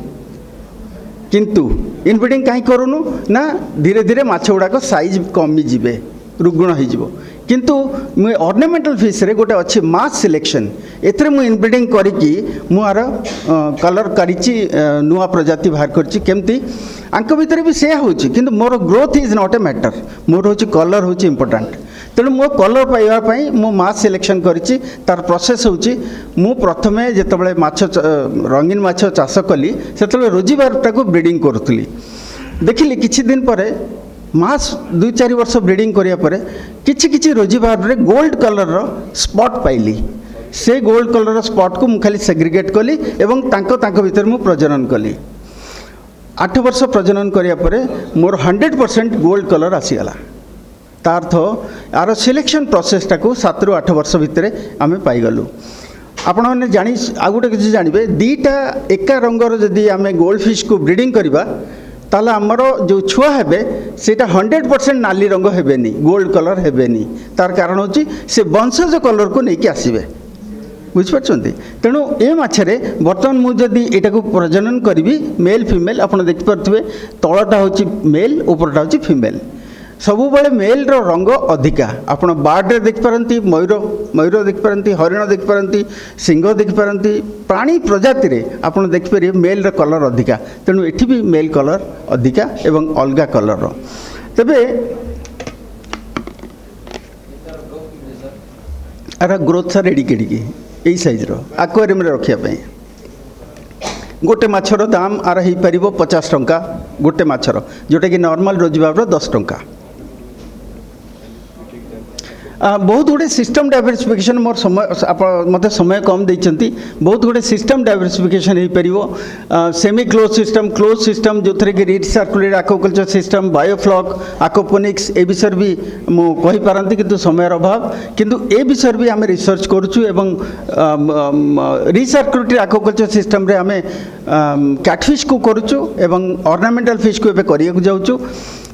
[SPEAKER 2] किंतु इनब्रीडिंग कहीं करूनु ना धीरे धीरे माछ गुड़ाक साइज कमी जीवे रुग्ण हो किंतु मुझे ऑर्नामेंटल फिश रे गोटे अच्छी मास सिलेक्शन एथरे मु इनब्रीडिंग करिकी मु आर कलर करिछि नुआ प्रजाति बाहर करछि केमती आंक भितर भी से होछि किंतु more growth is not a matter more होछि कलर होछि इंपोर्टेंट तेणु मो कलर पाइबापी मु मास सिलेक्शन करिछि तार प्रोसेस होछि मु प्रथमे जेतबळे माछ रंगीन माछ चाष कली सेतबळे रोजी बार्बटा को ब्रीडिंग करूथली देखिली किछि दिन परे मास 2-4 वर्ष ब्रीडिंग करिया परे किछि रोजी बार्ब रे गोल्ड कलर रो स्पॉट पाइली से गोल्ड कलर रो स्पॉट को मु खाली सेग्रीगेट कली एवं तांको भीतर मु प्रजनन कली 8 वर्ष प्रजनन करिया परे मोर 100% गोल्ड कलर आसीगला तार्थ यार सिलेक्शन प्रोसेसटा को 7 ରୁ 8 वर्ष भितर आम पाईगलु आपण मैंने जानी आ गोटे किसी जानवे दीटा एका रंगर जदि आम गोल्ड फिश को ब्रीडिंग करवा ताला आमर जो छुआ हेबे सेटा 100% नाली रंग हेबेनी गोल्ड कलर हेबेनी तार कारण होची से वंशज कलर को लेकिन आसीबे बुझिपारछन्ती तेणु ए माछरे बर्तमान मु जदि एटा को प्रजनन करी मेल फीमेल आपण देखि परथबे तळटा होची मेल ऊपरटा होची फीमेल सबु बळे मेल रो रंग अधिका आपण बार्ड रे देख पारंती मयूर देख पारंती हरिण देख पारंती सिंह देख पारंती प्राणी प्रजाति रे आपण देख पारे मेल रो कलर अधिका तेणु एठी भी मेल कलर अधिका एवं अलगा कलर रो तबे ଆର ଗ୍ରୋଥ ସାର୍ ଏଡ଼ିକି ଏଇ ସାଇଜ୍ର ଆକ୍ୱାରିୟମ୍ରେ ରଖିବା ପାଇଁ गोटे माछर दाम आर हो पार 50 टंका गोटे माछर जोटा कि नॉर्मल रोजगार 10 टंका बहुत गुड़े सिस्टम डाइवर्सिफिकेशन मोर समय मत समय कम देती बहुत गुड़े सिस्टम डाइवर्सिफिकेशन हो पार सेमी क्लोज सिस्टम जो थे कि रिसर्कुलेट आक्वाकल्चर सिस्टम बायोफ्लॉक आक्वापोनिक्स ए विषय भी मुझे पारती किंतु समय अभाव किंतु ए विषय भी आम रिसर्च करुचु एवं रिसर्कुलेटेड आक्वाकल्चर सिस्टम रे आम कैटफिश को करुचु एवं ऑर्नामेंटल फिश को एवं जाऊँ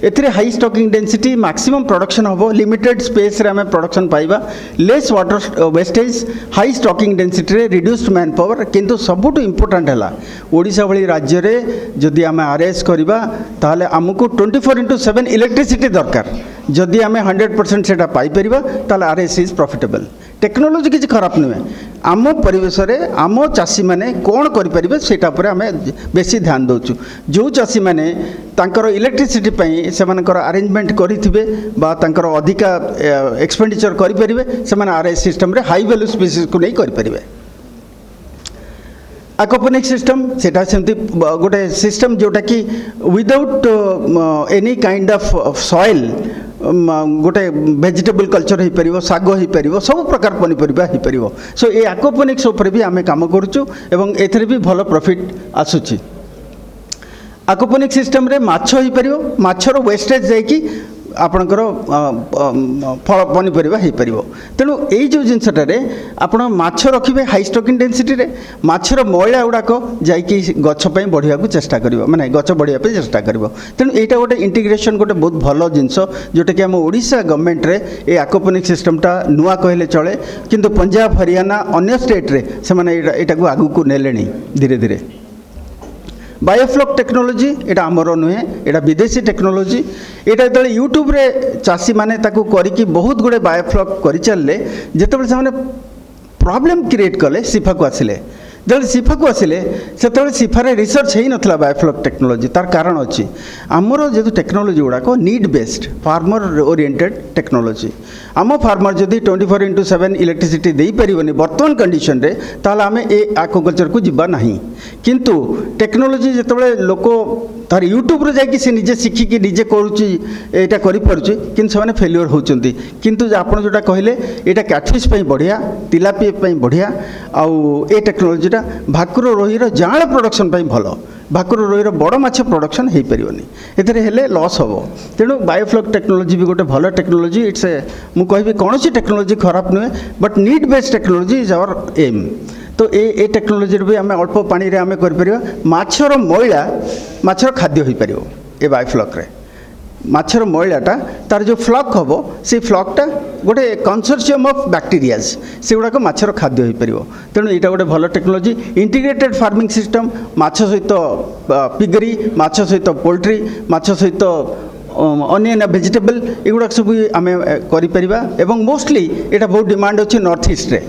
[SPEAKER 2] एथिरे high stocking density maximum production हम लिमिटेड स्पेस रे आम प्रोडक्शन पाइबा less water wastage high stocking density रे रिड्यूस्ड मैन पावर किंतु सबुठ इम्पोर्टाट है ओडिशा भली राज्य में जदि आम आरएस करवा ताहले आमको 24/7 इलेक्ट्रिसिटी दरकार जदि आम 100% से पाइपर ताहले आरएस इज प्रॉफिटेबल टेक्नोलोजी किसी खराब नुहे आम परिवेश में आम चाषी मैंने कौन करें से बेसी ध्यान दौचु जो चाषी मैंने इलेक्ट्रिसिटी से अरेंजमेंट करेंगे अधिका एक्सपेंडिचर करेंगे से आरएस सिस्टम रे हाई वैल्यू स्पीसीज को नहीं करेंगे आक्वापोनिक सिस्टम सेटा सेमती गोटे सिस्टम जोटा कि without any kind of soil गोटे वेजिटेबल कल्चर हो पार साग हो पार सब प्रकार पनीपरिया हो पार सो ये आक्वापोनिक्स उपर भी आम काम करुचु एवं एथरे भी भल प्रॉफिट आसुची आक्वापोनिक सिस्टम रे माछ हो पार माछर वेस्टेज जाइकी आपणकर फल पनीपरिया हो पार तेणु यही जो जिनसटारे आपण माछ रखिए हाई स्टॉकिंग डेंसिटी रे माछर मैला गुड़ाक जाइकी गछपाई बढ़िया चेष्टा कर माने गछ बढ़िया चेष्टा कर तेणु यहाँ गोटे इंटीग्रेशन गोटे बहुत भल जिनस जोटा कि आम ओडिशा गवर्नमेंट रे ये आक्वापोनिक सिस्टमटा नुआ कहले चले किंतु पंजाब हरियाणा अन्य स्टेट रे से यहाँ आगू को नेले धीरे धीरे बायोफ्लॉक टेक्नोलोजी एटा आमर नुहे एटा विदेशी टेक्नोलोजी एटा जो यूट्यूब रे चाषी माने ताकू करिकी बहुत गुड़े बायोफ्लॉक कर चलले जिते से प्रॉब्लम क्रिएट कले सिफा को आसिले जो सिफा को आसिले से सिफारे रिसर्च ही नथला बायोफ्लॉक टेक्नोलोजी तार कारण अच्छी आमर जो टेक्नोलोजी गुड़ाक need based farmer oriented technology आम फार्मर जदि 24/7 इलेक्ट्रिसिटी दे पारिबनी वर्तमान कंडीशन रे ताहले आमे ए आक्वाकल्चर को जिबा नहीं किंतु टेक्नोलोजी जितेबाला लोक तार यूट्यूब रे जाकि से निजे शिखिकी निजे करुच्ची एटा करि पारुची किंतु से फेल्योर होचंती किंतु आपण जोटा कहले एटा कैटफिश पई बढ़िया तिलापिया पई बढ़िया आउ ए टेक्नोलोजीटा भाकुर रोहीर जाँळ प्रोडक्शन पई भलो भाकुर रोहीर बड़ माछ प्रोडक्शन हो पारनी एथे हेले लॉस हम तेणु बायोफ्लॉक टेक्नोलोजी भी गोटे भल टेक्नोलोजी इट्स ए मु कहबी कौन टेक्नोलोजी खराब नुहे but need based technology is our aim तो ये टेक्नोलोजी भी आम अल्प पानी रे आम कर माछर मैला माछर खाद्य हो पार ए बायोफ्लॉक रे माछर मैलाटा तार जो फ्लॉक हम से फ्लॉकटा गोटे कंसोर्शियम ऑफ बैक्टीरियाज से गुड़ाक माछर खाद्य हो पार तेणु यहाँ गोटे भल टेक्नोलोजी इंटीग्रेटेड फार्मिंग सिस्टम माछ सहित पिगरी माछ सहित पोल्ट्री माछ सहित अन्य वेजिटेबल एगुड़ा सब आम कर मोस्टली यहाँ बहुत डिमांड अच्छे नॉर्थ ईस्ट रे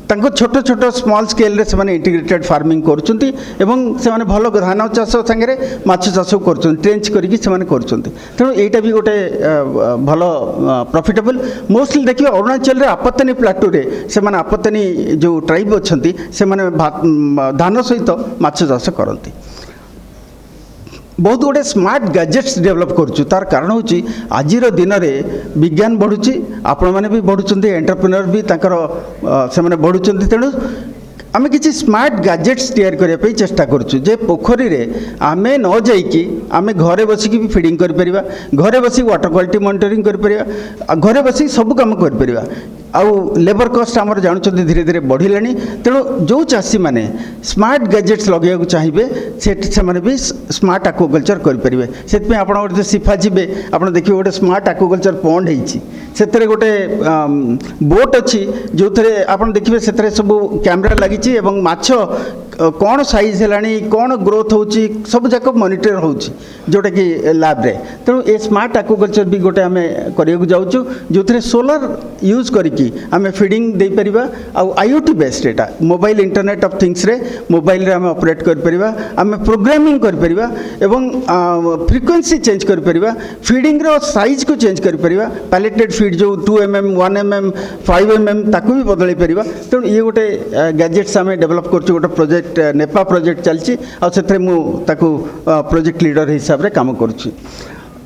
[SPEAKER 2] तांको छोट छोट स्मॉल स्केल रे से इंटीग्रेटेड फार्मिंग करुँच से भल धान चाष सांगे माछ चाष कर ट्रेंच करके तेणु यहाँ भी गोटे भल प्रॉफिटेबल मोस्टली देखिए अरुणाचल आपत्तनी प्लाटू रे से आपत्तनी जो ट्राइब अच्छा से धान सहित माछ चाष करती बहुत गुड़े स्मार्ट गैजेट्स डेवलप करुचु तार कारण हूँ आज दिन में विज्ञान बढ़ुची आपण मैंने भी बढ़ुंट एंटरप्रेन्योर भी से बढ़ुंट तेणु आम किसी स्मार्ट गैजेट्स तैयार करने चेष्टा करुचु जे पोखरी रे आमे न जाइकी आमे घरे बसिकी भी फीडिंग कर परिबा घरे बसी वाटर क्वालिटी मॉनिटरिंग कर परिबा घरे बसी सब काम कर परिबा आउ लेबर कॉस्ट आमर जानते धीरे धीरे बढ़िलानी तेणु जो चाषी मैंने स्मार्ट गैजेट्स लगे चाहिए से भी स्मार्ट आक्वाकल्चर करेंगे से आप सिफा जी आप देखिए गोटे स्मार्ट आक्वाकल्चर पॉन्ड होती गोटे बोट अच्छी जो थे आप देखिए से सब कैमेरा लगी रही एवं माछ कौन साइज है कौन ग्रोथ होची सब जाक मॉनिटर होची जोटा कि लैब रे तेणु ए स्मार्ट एक्वाकल्चर भी गोटे आम करने जाऊँ जो थे सोलर यूज करके आम फीडिंग दे परिबा आउ IoT based Etah mobile internet of things रे मोबाइल रे आम ऑपरेट कर परिबा आम प्रोग्रामिंग कर परिबा एवं फ्रीक्वेंसी चेंज कर परिबा फीडिंग रो साइज को चेंज कर परिबा पैलेटेड फीड जो 2 mm 1 mm 5 mm ताकू भी बदल परिबा तेणु ये गोटे गैजेट्स आम डेवलप कर गोटे प्रोजेक्ट नेपा प्रोजेक्ट चलची प्रोजेक्ट लीडर हिसाब से काम करुच्ची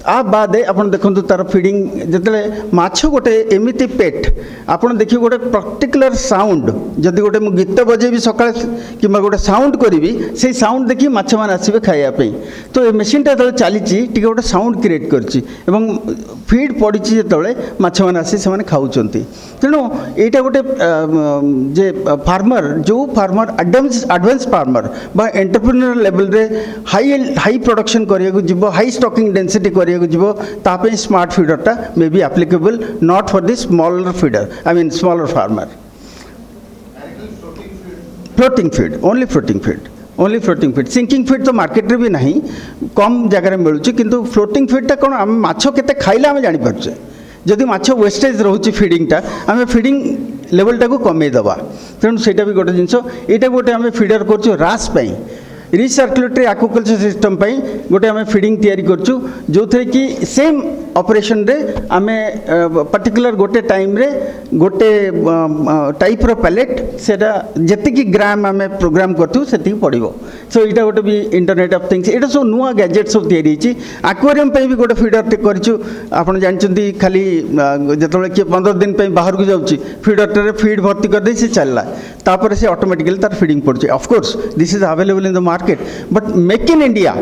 [SPEAKER 2] आ बाद आपन देखंतु तार फीडिंग जतले माछ गोटे एमिति पेट आपन देखि गोटे पर्टिकुलर साउंड जदि गोटे मु गीत बजेबी सकाळ किबा गोटे साउंड करिवि से साउंड देखि माछ मान आसीबे खाइया पे तो ए मशीन ता चलीची टिके गोटे साउंड क्रिएट करची एवं फीड पड़ीची जतले माछ मान आसी से माने खाउचंती तेणु एटा गोटे जे फार्मर जो फार्मर एडवांस फार्मर बा एंटरप्रेन्योर लेवल रे हाई प्रोडक्शन करिया को जिवो हाई स्टॉकिंग डेंसिटी करिया को स्मार्ट फीडरटा may be applicable not for this smaller feeder I mean smaller farmer floating feed only floating feed sinking feed तो मार्केट रे भी नहीं कम जगह मिलूँ किंतु फ्लोटिंग फीडटा कौन आम माछ केते खाइले आम जानि पारछे जदि माछ वेस्टेज रोचे फीडिंगटा आम फीडिंग लेवलटा को कमे दबा तेणु सेटा भी गोटे जिनस एटा गोटे आम फीडर करछु रास पई रिसर्कुलेटरी एक्वाकल्चर सिस्टम पई गोटे आम फीडिंग तैयारी करछु जो थे कि सेम ऑपरेशन रे आम पर्टिकुलर गोटे टाइम रे गोटे टाइप रो पैलेट सेटा जेतिकी ग्राम आम प्रोग्राम करथु सेतिकी पड़िबो सो इटा गोटे भी इंटरनेट ऑफ थिंग्स एटा सब नुआ गैजेट सब तैयारी छि एक्वेरियम पई भी गोटे फीडर टे करछु आपण जानचंदी खाली जतले कि 15 दिन पई बाहर को जाउछि फीडर टे फीड भर्ती कर दे से चलला तापर से ऑटोमेटिकली तार फीडिंग पड़छि of course this is available in the market but make in India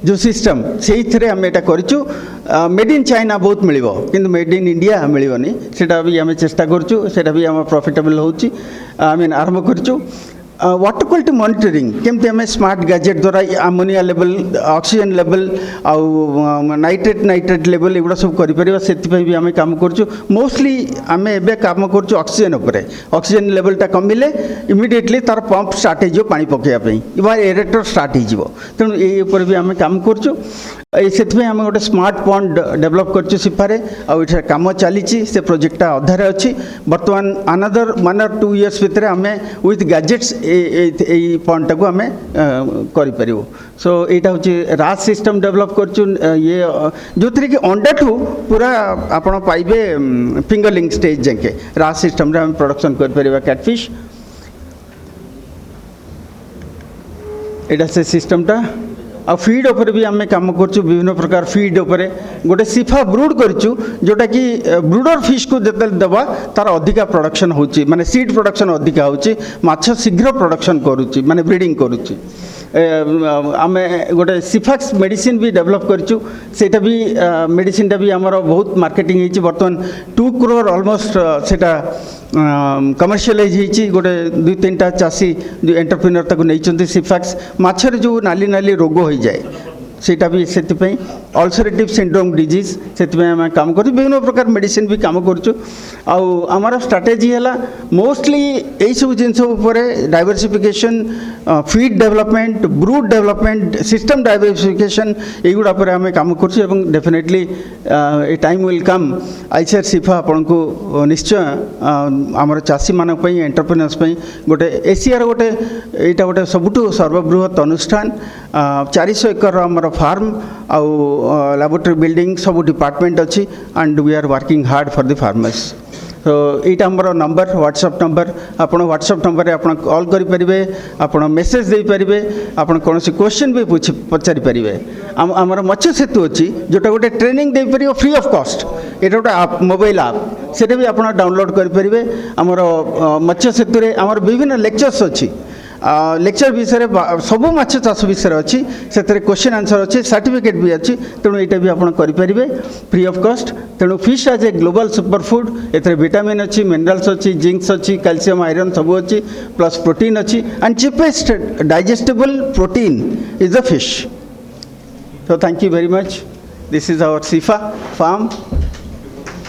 [SPEAKER 2] जो सिस्टम से आम एटा करूँ मेड इन चाइना बहुत मिलो किंतु मेड इन इंडिया मिलनी सेटा भी आम चेष्टा करूँ सेटा भी आम प्रॉफिटेबल होची आई मीन आरंभ करूँ वाटर क्वालिटी मॉनिटरिंग केमती आम स्मार्ट गैजेट द्वारा अमोनिया लेवल ऑक्सीजन लेवल आउ नाइट्रेट लेवल एगुड़ा सब करें से भी आम काम करूँ मोस्टली आम एवं काम करूँ ऑक्सीजन उपरे ऑक्सीजन लेवलटा कमिले इमिडिएटली तार पंप स्टार्ट हो पानी पकाइवाई एरेटर स्टार्ट हो तेणु ये भी आम काम करूँ से आम गोटे स्मार्ट पॉन्ड डेवलप कर सिफारे आठ कम चली से प्रोजेक्टा अधारे अच्छी बर्तमान अनदर 1 or 2 years भितर आम विथ गैजेट्स ये पॉन्डटा को आम कर सो यहाँ हूँ रास सिस्टम डेवलप कर ये जो थी कि अंडा ठू पूरा आपण पाइबे फिंगरलिंग स्टेज जाके रास सिस्टम रे आम प्रोडक्शन कर कैटफिश यहाँ से सिस्टमटा आ फीड उपर भी आम कम कर विभिन्न प्रकार फीड उपर गोटे सिफा ब्रूड करूँ जोटा कि ब्रूडर फिश को जो दबा तार अधिका प्रोडक्शन होची माने सीड प्रोडक्शन अधिका होची माछ शीघ्र प्रोडक्शन करुच्ची माने ब्रीडिंग करुच्ची आम गोटे सिफाक्स मेडिसिन भी डेवलप करूँ सेटा भी मेडिसिनटा भी आमर बहुत मार्केटिंग होती बर्तमान 2 crore ऑलमोस्ट सेटा कमर्शियलाइज होती गोटे 2-3टा चाषी एंटरप्रेन्योर ताको नहीं सिफाक्स माछरे जो नाली नाली रोग हो जाए सेटा भी से अल्सरेटिव सिंड्रोम डिजीज से आम काम कर विभिन्न प्रकार मेडिसिन भी काम कर स्ट्राटेजी है मोस्टली यही सब genus diversification feed development brood development system diversification युवा पर आम काम कर definitely a time will come ICAR CIFA आपन को निश्चय आमर चाषी मान एंटरप्रेन्योर्स गोटे एशियार गोटे यहाँ गोटे सबुठु सर्वबृहत अनुष्ठान 400 एकर आमर फार्म आउ लैबोरेटरी बिल्डिंग सब डिपार्टमेंट अच्छी and we are working hard for the farmers तो यहाँ आमर नंबर व्हाट्सएप नंबर आपण व्हाट्सएप नंबर आप कॉल करेंगे आप मेसेज दे पारे आप कौन क्वेश्चन भी पचारि पारे आमर मत्स्य सेतु अच्छी जोटा गोटे ट्रेनिंग दे पार फ्री ऑफ कॉस्ट ये गोटे आप मोबाइल आप से भी आप डाउनलोड करेंगे आमर मत्स्य सेतु रे आमर विभिन्न लेक्चर्स अच्छी लेक्चर विषय सबू माछ चाष विषय अच्छी से क्वेश्चन आंसर अच्छी सर्टिफिकेट भी अच्छी तेणु यहाँ भी आप करेंगे फ्री ऑफ कॉस्ट तेणु fish as a global super food a vitamin अच्छी मिनरल्स अच्छी जिंक्स अच्छी कैल्शियम आयरन सब अच्छी प्लस प्रोटीन अच्छी and cheapest digestible protein is the fish so thank you very much this is our CIFA farm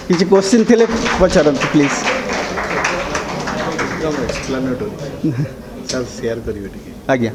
[SPEAKER 2] किसी question थे पचारत please
[SPEAKER 1] explanatory sir share କରିବେ ଟିକେ
[SPEAKER 2] ଆଜ୍ଞା